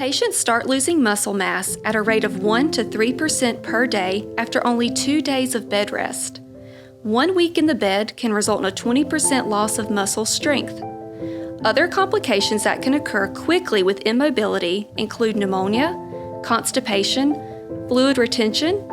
Patients start losing muscle mass at a rate of 1 to 3% per day after only 2 days of bed rest. 1 week in the bed can result in a 20% loss of muscle strength. Other complications that can occur quickly with immobility include pneumonia, constipation, fluid retention,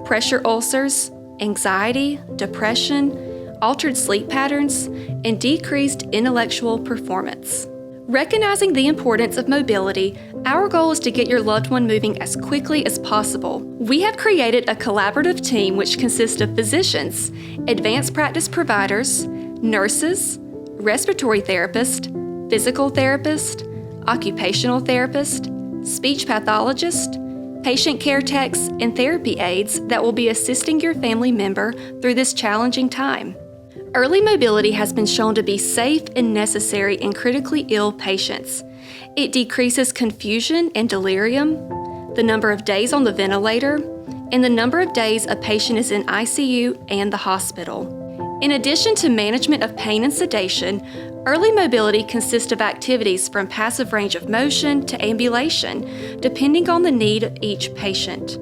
pressure ulcers, anxiety, depression, altered sleep patterns, and decreased intellectual performance. Recognizing the importance of mobility, our goal is to get your loved one moving as quickly as possible. We have created a collaborative team which consists of physicians, advanced practice providers, nurses, respiratory therapist, physical therapist, occupational therapist, speech pathologist, patient care techs, and therapy aides that will be assisting your family member through this challenging time. Early mobility has been shown to be safe and necessary in critically ill patients. It decreases confusion and delirium, the number of days on the ventilator, and the number of days a patient is in ICU and the hospital. In addition to management of pain and sedation, early mobility consists of activities from passive range of motion to ambulation, depending on the need of each patient.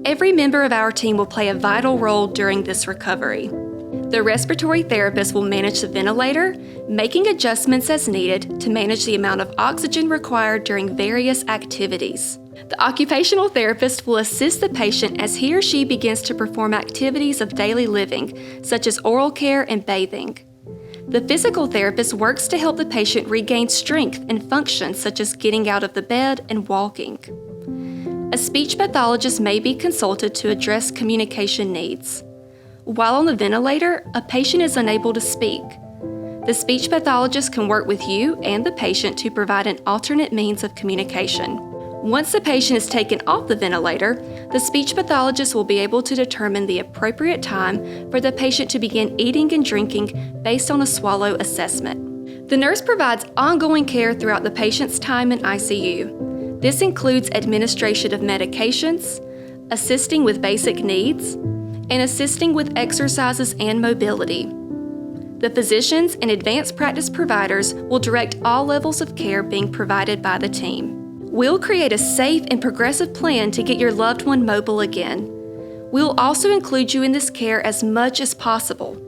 Every member of our team will play a vital role during this recovery. The respiratory therapist will manage the ventilator, making adjustments as needed to manage the amount of oxygen required during various activities. The occupational therapist will assist the patient as he or she begins to perform activities of daily living, such as oral care and bathing. The physical therapist works to help the patient regain strength and function, such as getting out of the bed and walking. A speech pathologist may be consulted to address communication needs. While on the ventilator, a patient is unable to speak. The speech pathologist can work with you and the patient to provide an alternate means of communication. Once the patient is taken off the ventilator, the speech pathologist will be able to determine the appropriate time for the patient to begin eating and drinking based on a swallow assessment. The nurse provides ongoing care throughout the patient's time in ICU. This includes administration of medications, assisting with basic needs, and assisting with exercises and mobility. The physicians and advanced practice providers will direct all levels of care being provided by the team. We'll create a safe and progressive plan to get your loved one mobile again. We'll also include you in this care as much as possible.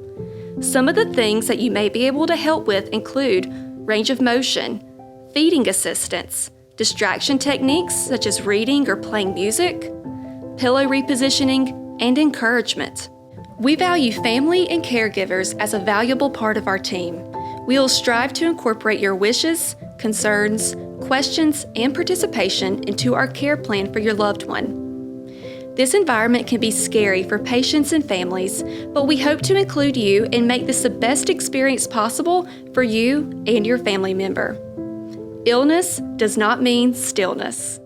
Some of the things that you may be able to help with include range of motion, feeding assistance, distraction techniques such as reading or playing music, pillow repositioning, and encouragement. We value family and caregivers as a valuable part of our team. We will strive to incorporate your wishes, concerns, questions, and participation into our care plan for your loved one. This environment can be scary for patients and families, but we hope to include you and make this the best experience possible for you and your family member. Illness does not mean stillness.